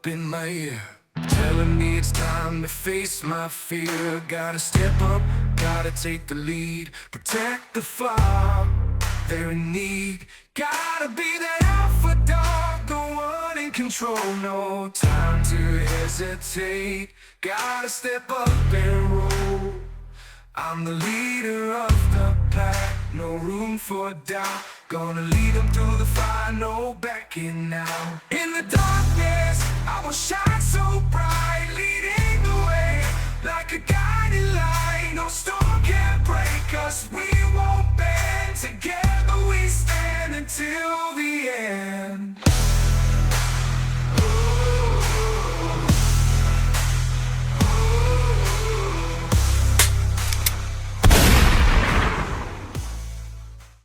up in my ear, telling me it's time to face my fear. Gotta step up, gotta take the lead, protect the flock, they're in need. Gotta be that alpha dog, the one in control. No time to hesitate, gotta step up and roll. I'm the leader of the pack, no room for doubt. Gonna lead them through the fire, no backing out. In the darkness, I will shine so bright.